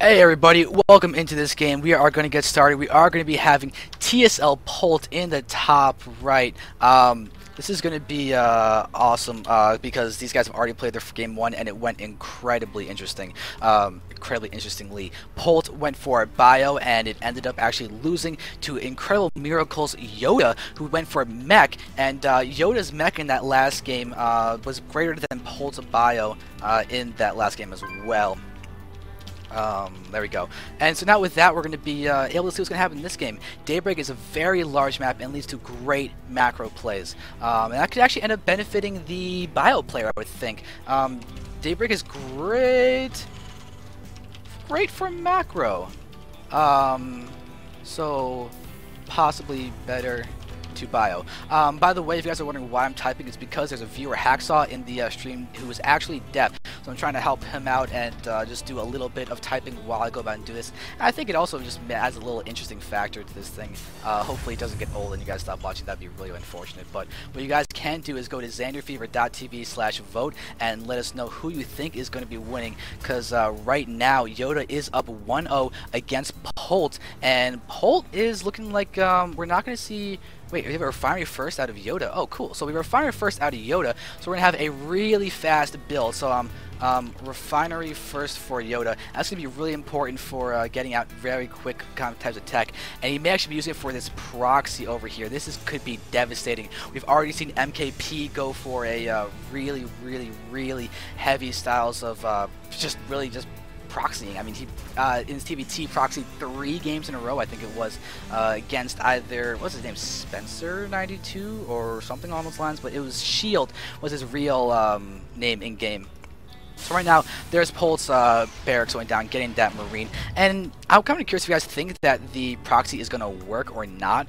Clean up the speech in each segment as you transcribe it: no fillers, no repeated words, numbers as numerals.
Hey everybody, welcome into this game. We are going to get started. We are going to be having TSL.Polt in the top right. This is going to be awesome because these guys have already played their game 1 and it went incredibly interesting. Incredibly interestingly. Polt went for bio and it ended up actually losing to Incredible Miracles YoDa, who went for mech, and YoDa's mech in that last game was greater than Polt's bio in that last game as well. There we go. And so now with that, we're going to be able to see what's going to happen in this game. Daybreak is a very large map and leads to great macro plays. And that could actually end up benefiting the bio player, I would think. Daybreak is great for macro. So possibly better to bio. By the way, if you guys are wondering why I'm typing, it's because there's a viewer Hacksaw in the stream who is actually deaf, so I'm trying to help him out and just do a little bit of typing while I go about and do this. And I think it also just adds a little interesting factor to this thing. Hopefully it doesn't get old and you guys stop watching. That'd be really unfortunate. But what you guys can do is go to zanderfever.tv/vote and let us know who you think is going to be winning, because right now YoDa is up 1-0 against Polt, and Polt is looking like we're not going to see. Wait, we have a refinery first out of YoDa. Oh, cool. So we have a refinery first out of YoDa. So we're going to have a really fast build. So refinery first for YoDa. That's going to be really important for getting out very quick kind of types of tech. And he may actually be using it for this proxy over here. This could be devastating. We've already seen MKP go for a really heavy styles of just proxying. I mean, he in his TVT proxied 3 games in a row, I think it was, against either, what's his name, Spencer92 or something along those lines, but it was Shield was his real name in game. So right now, there's Polt's barracks going down, getting that Marine, and I'm kind of curious if you guys think that the proxy is going to work or not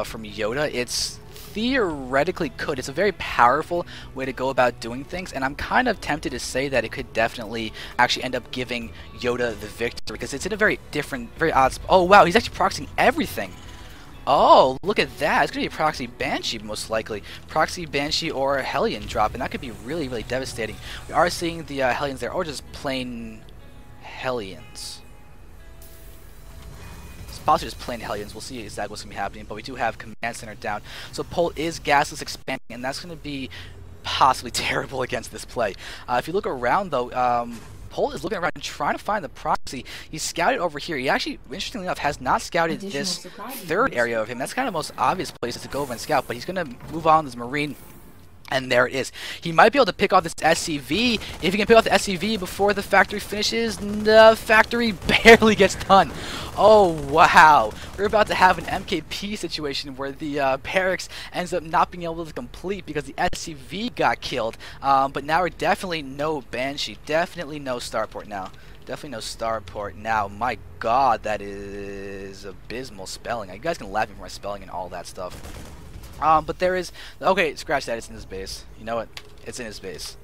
from YoDa. It's theoretically could. It's a very powerful way to go about doing things, and I'm kind of tempted to say that it could definitely actually end up giving YoDa the victory, because it's in a very different, very odd spot. Oh wow, he's actually proxying everything. Oh, look at that. It's going to be a proxy Banshee, most likely. Proxy Banshee or Hellion drop, and that could be really devastating. We are seeing the Hellions there, or just plain Hellions. Possibly just plain Hellions. We'll see exactly what's going to be happening, but we do have Command Center down. So Polt is gasless expanding, and that's going to be possibly terrible against this play. If you look around, though, Polt is looking around and trying to find the proxy. He's scouted over here. He actually, interestingly enough, has not scouted this third area of him. That's kind of the most obvious places to go over and scout, but he's going to move on this Marine. And there it is. He might be able to pick off this SCV. If he can pick off the SCV before the factory finishes, the factory barely gets done. Oh, wow. We're about to have an MKP situation where the barracks ends up not being able to complete because the SCV got killed. But now we're definitely no Banshee. Definitely no Starport now. Definitely no Starport now. My god, that is abysmal spelling. You guys can laugh at me for my spelling and all that stuff. But there is, okay, scratch that, it's in his base. You know what? It's in his base.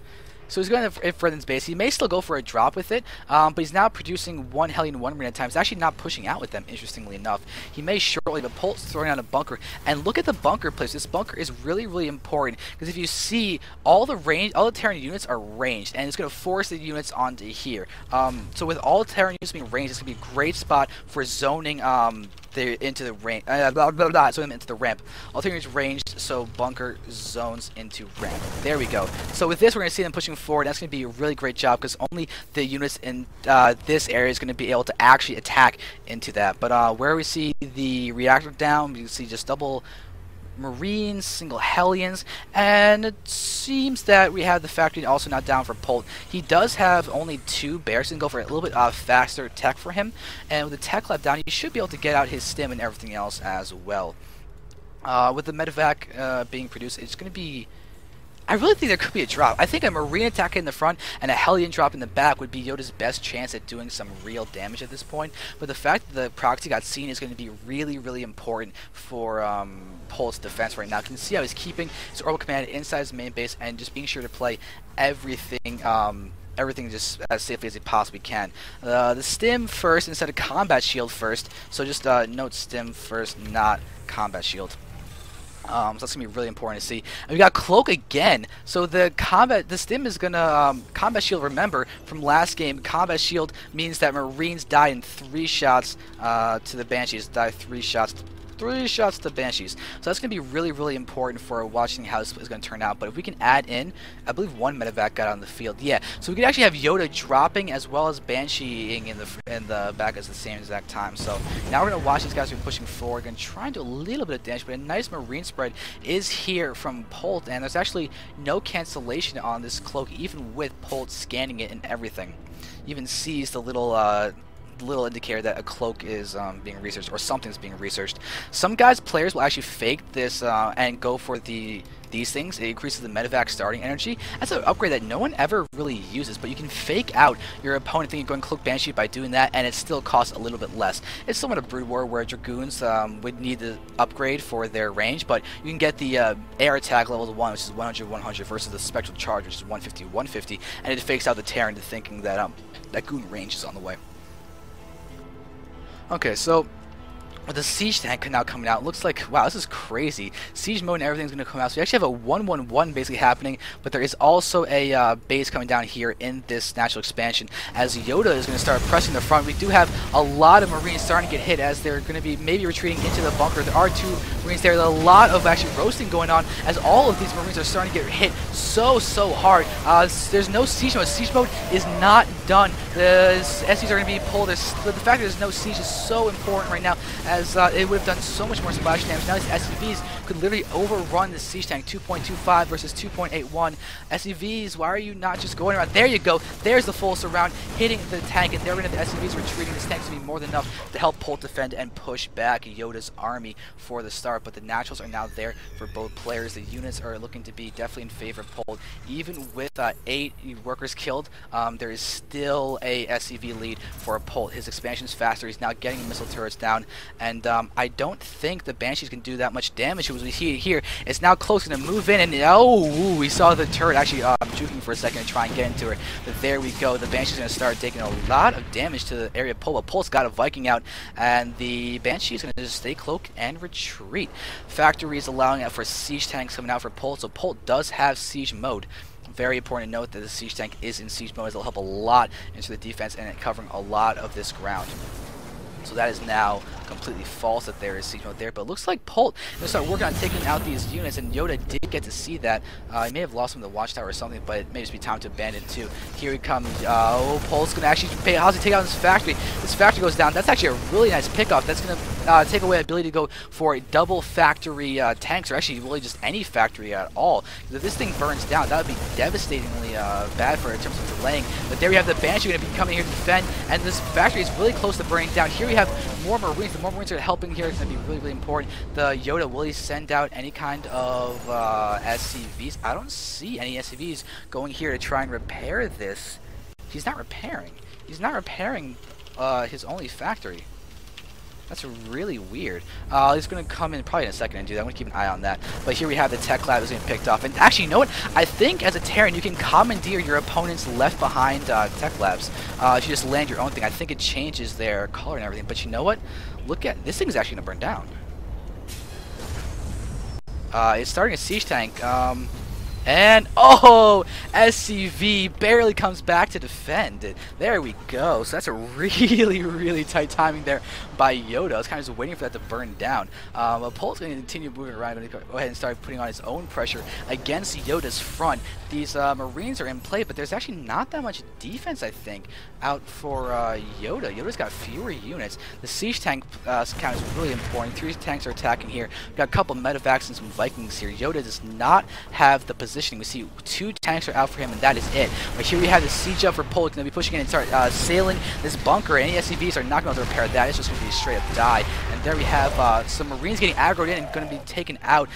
So he's going for his base. He may still go for a drop with it, but he's now producing 1 Hellion 1 Marine at a time. He's actually not pushing out with them, interestingly enough. He may shortly, but Polt's throwing out a bunker. And look at the bunker place. This bunker is really important, because if you see, all the Terran units are ranged, and it's going to force the units onto here. So with all the Terran units being ranged, it's going to be a great spot for zoning into the range, so into the ramp. All Terran units ranged, so bunker zones into ramp. There we go. So with this, we're going to see them pushing forward. That's going to be a really great job, because only the units in this area is going to be able to actually attack into that. But where we see the reactor down, you can see just double Marines, single Hellions, and it seems that we have the factory also not down for Polt. He does have only 2 barracks, and go for a little bit faster tech for him, and with the tech left down, he should be able to get out his stim and everything else as well. With the medevac being produced, it's going to be, I really think there could be a drop. I think a Marine attack in the front and a Hellion drop in the back would be YoDa's best chance at doing some real damage at this point. But the fact that the proxy got seen is going to be really important for Polt's defense right now. You can see how he's keeping his orbital command inside his main base and just being sure to play everything just as safely as he possibly can. The stim first instead of combat shield first. So just note stim first, not combat shield. So that's gonna be really important to see. And we got Cloak again. So the stim is gonna combat shield. Remember from last game, combat shield means that Marines die in 3 shots to the Banshees. Die 3 shots. 3 shots to Banshees. So that's going to be really, really important for watching how this is going to turn out. But if we can add in, I believe 1 medevac got on the field. Yeah, so we could actually have YoDa dropping as well as Bansheeing in the back at the same exact time. So now we're going to watch these guys be pushing forward and try and do a little bit of damage. But a nice Marine spread is here from Polt, and there's actually no cancellation on this Cloak, even with Polt scanning it and everything. You even sees the little indicator that a cloak is being researched or something's being researched. Some players will actually fake this and go for these things. It increases the medevac starting energy. That's an upgrade that no one ever really uses, but you can fake out your opponent thinking you're going Cloak Banshee by doing that, and it still costs a little bit less. It's somewhat a Brood War where Dragoons would need the upgrade for their range, but you can get the air attack level to 1, which is 100-100, versus the Spectral Charge, which is 150-150, and it fakes out the Terran into thinking that that Goon range is on the way. Okay, so with the siege tank now coming out, it looks like, wow, this is crazy. Siege mode and everything's going to come out. So you actually have a 1-1-1 basically happening, but there is also a base coming down here in this natural expansion. As YoDa is going to start pressing the front, we do have a lot of Marines starting to get hit as they're going to be maybe retreating into the bunker. There are 2 Marines there. There's a lot of actually roasting going on as all of these Marines are starting to get hit so hard. There's no siege mode. Siege mode is not done. The SCVs are going to be pulled. The fact that there's no siege is so important right now, as it would have done so much more splash damage. Now these SCVs could literally overrun the siege tank. 2.25 versus 2.81. SCVs, why are you not just going around? There you go. There's the full surround hitting the tank, and they're going to have the SCVs retreating. This tank's going to be more than enough to help Polt defend and push back YoDa's army for the start. But the naturals are now there for both players. The units are looking to be definitely in favor of Polt. Even with 8 workers killed, there is still a SCV lead for Polt. His expansion is faster. He's now getting missile turrets down, and I don't think the Banshees can do that much damage. As we see here, it's now close, going to move in, and oh, we saw the turret actually juking for a second to try and get into her. But there we go. The Banshees going to start taking a lot of damage to the area of Polt. Polt's got a Viking out, and the Banshees going to just stay cloaked and retreat. Factories allowing for siege tanks coming out for Polt, so Polt does have siege mode. Very important to note that the siege tank is in siege mode, as it'll help a lot into the defense and covering a lot of this ground. So that is now completely false that there is siege mode there, but it looks like Polt is going to start working on taking out these units, and YoDa did get to see that. He may have lost him to the watchtower or something, but it may just be time to abandon too. Here he comes. Oh, Polt's going to actually pay. How's he take out this factory? This factory goes down. That's actually a really nice pickoff. That's going to take away the ability to go for double factory tanks, or actually really just any factory at all. If this thing burns down, that would be devastatingly bad for it in terms of delaying. But there we have the Banshee going to be coming here to defend, and this factory is really close to burning down. Here we have more Marines. The more Marines are helping here is going to be really, really important. The YoDa, will he send out any kind of SCVs? I don't see any SCVs going here to try and repair this. He's not repairing. He's not repairing his only factory. That's really weird. He's going to come in probably in a second and do that. I'm going to keep an eye on that. But here we have the tech lab is getting picked off. And actually, you know what? I think as a Terran, you can commandeer your opponent's left behind tech labs. If you just land your own thing, I think it changes their color and everything. But you know what? Look at this thing is actually going to burn down. It's starting a siege tank. And oh, SCV barely comes back to defend it. There we go. So that's a really, really tight timing there by YoDa. I was kind of just waiting for that to burn down. Polt's going to continue moving around. Going to go ahead and start putting on his own pressure against YoDa's front. These Marines are in play, but there's actually not that much defense, I think, out for YoDa. YoDa's got fewer units. The siege tank count is really important. 3 tanks are attacking here. We've got a couple medevacs and some Vikings here. YoDa does not have the positioning. We see 2 tanks are out for him, and that is it. But here we have the siege up for Polt. Going to be pushing in and start sailing this bunker. Any SCVs are not going to repair that. It's just going to be a straight up die. And there we have some Marines getting aggroed in and going to be taken out.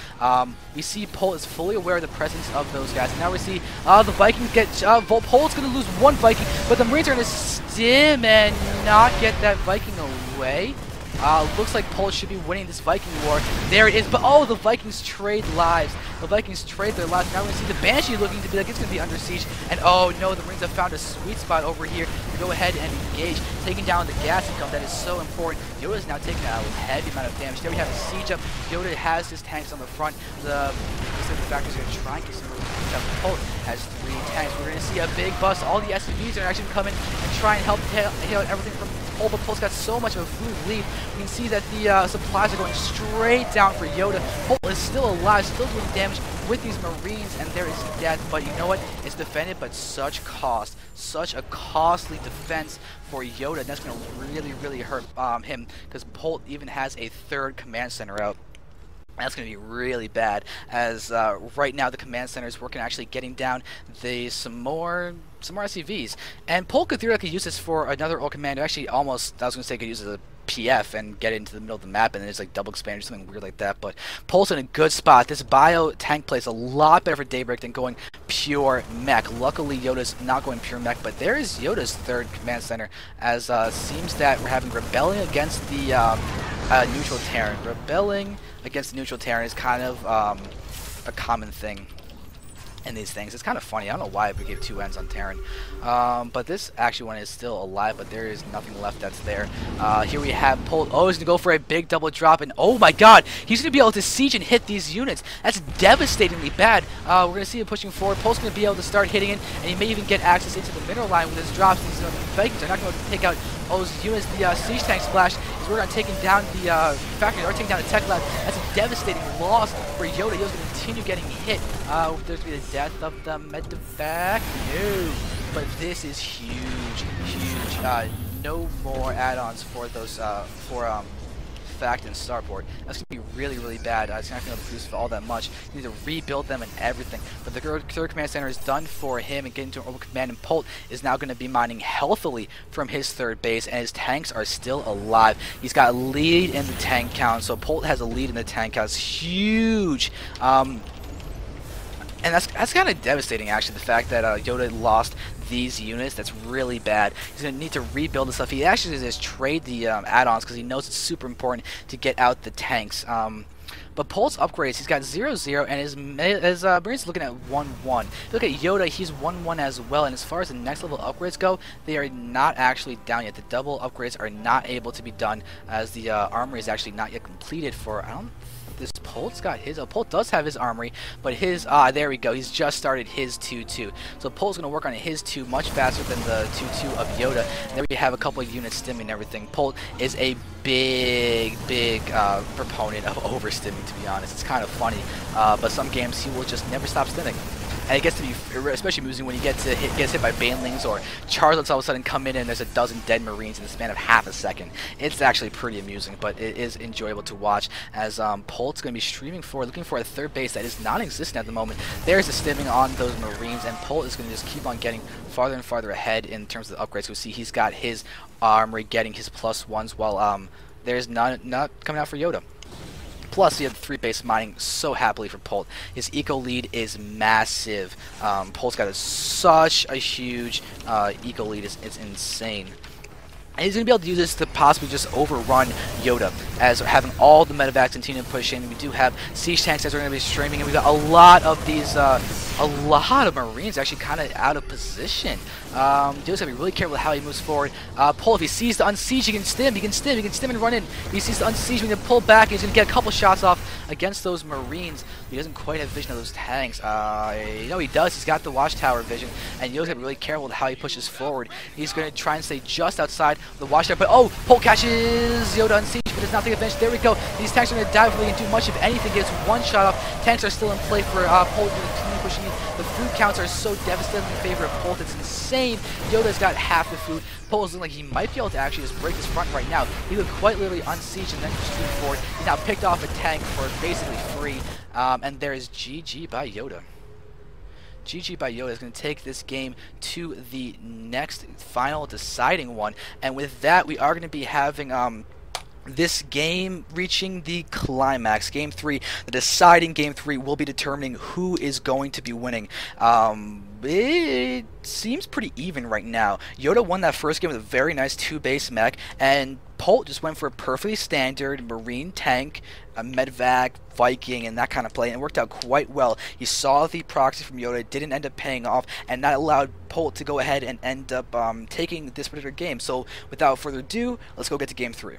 We see Polt is fully aware of the presence of those guys. And now we see the Vikings get Polt's going to lose 1 Viking, but the Marines are going to stim and not get that Viking away. Looks like Polt should be winning this Viking war. There it is, but oh, the Vikings trade lives. The Vikings trade their lives. Now we're going to see the Banshee looking to be like it's going to be under siege. And oh no, the Marines have found a sweet spot over here to go ahead and engage. Taking down the gas income, that is so important. YoDa is now taking a heavy amount of damage. There we have a siege up. YoDa has his tanks on the front. The factories are going to try and get some siege up. Polt has 3 tanks. We're going to see a big bust. All the SCVs are actually coming and try and help heal everything from Polt, but Polt's got so much of a food lead. We can see that the supplies are going straight down for YoDa. Polt is still alive, still doing damage with these Marines, and there is death. But you know what? It's defended, but such cost. Such a costly defense for YoDa. And that's going to really hurt him, because Polt even has a 3rd command center out. That's going to be really bad, as right now the command center is working actually getting down some more SCVs. And Polt could theoretically use this for another old commander. Actually, almost, I was going to say could use it as a PF and get it into the middle of the map, and then it's like double expand or something weird like that. But Polt's in a good spot. This bio tank play is a lot better for Daybreak than going pure mech. Luckily, YoDa's not going pure mech, but there is YoDa's 3rd command center, as seems that we're having rebelling against the neutral Terran. Rebelling against the neutral Terran is kind of a common thing in these things. It's kind of funny. I don't know why we gave 2 ends on Terran. But this actually one is still alive, but there is nothing left that's there. Here we have Polt. Oh, he's going to go for a big double drop, and oh my god, he's going to be able to siege and hit these units. That's devastatingly bad. We're going to see him pushing forward. Polt's going to be able to start hitting it, and he may even get access into the middle line with his drops. These Vikings are not going to take out those units. The siege tank splash is we're going to taking down the factory, or taking down the tech lab. That's a devastating loss for YoDa. YoDa's going to continue getting hit. There's going to be the death of the medevac. No. But this is huge. No more add-ons for those, Fact and Starport. That's going to be really bad. It's not going to produce all that much. You need to rebuild them and everything. But the 3rd command center is done for him and getting to an orbital command, and Polt is now going to be mining healthily from his 3rd base, and his tanks are still alive. He's got a lead in the tank count, so Polt has a lead in the tank count. It's huge. And that's kind of devastating, actually, the fact that YoDa lost these units. That's really bad. He's going to need to rebuild the stuff. He actually just trade the add-ons because he knows it's super important to get out the tanks. But Polt's upgrades, he's got 0-0, and his Marines looking at 1-1. Look at YoDa, he's 1-1 as well, and as far as the next level upgrades go, they are not actually down yet. The double upgrades are not able to be done, as the armory is actually not yet completed for, I don't this Polt's got his. Polt does have his armory, but his there we go. He's just started his 2-2. So Polt's gonna work on his 2 much faster than the 2-2 of YoDa. And there we have a couple of units stimming and everything. Polt is a big proponent of overstimming, to be honest. It's kind of funny, but some games he will just never stop stimming. And it gets to be especially amusing when he gets hit by banelings or Charizards all of a sudden come in and there's a dozen dead Marines in the span of half a second. It's actually pretty amusing, but it is enjoyable to watch, as Polt's going to be streaming forward, looking for a 3rd base that is non-existent at the moment. There's the stimming on those Marines, and Polt is going to just keep on getting farther and farther ahead in terms of the upgrades. We see he's got his armory getting his +1s, while there's not coming out for YoDa. Plus, he had 3 base mining so happily for Polt. His eco lead is massive. Polt's got such a huge eco lead. It's insane. And he's going to be able to use this to possibly just overrun YoDa, as we're having all the medevacs continue to push in. We do have siege tanks as we're going to be streaming, and we got a lot of these, a lot of Marines actually kind of out of position. Joe's going to be really careful how he moves forward. Polt, if he sees the unsiege, he can stim and run in. If he sees the unsiege, we can pull back, and he's going to get a couple shots off against those Marines. He doesn't quite have vision of those tanks. You know he does. He's got the watchtower vision, and Joe's going to be really careful with how he pushes forward. He's going to try and stay just outside the watchtower, but oh, Polt catches YoDa on siege, but does not take advantage. There we go. These tanks are going to die before they can do much of anything. Gets 1 shot off. Tanks are still in play for Polt to continue pushing in. The food counts are so devastating in favor of Polt. It's insane. YoDa's got half the food. Polt is looking like he might be able to actually just break his front right now. He would quite literally unsiege and then just move forward. He's now picked off a tank for basically free. And there is GG by YoDa. GG by YoDa is going to take this game to the next final deciding one. And with that, we are going to be having this game reaching the climax. Game 3, the deciding Game 3 will be determining who is going to be winning. It seems pretty even right now. YoDa won that first game with a very nice 2 base mech, and Polt just went for a perfectly standard Marine tank, a Medvac, Viking, and that kind of play, and it worked out quite well. He saw the proxy from YoDa, didn't end up paying off, and that allowed Polt to go ahead and end up taking this particular game. So without further ado, let's go get to game 3.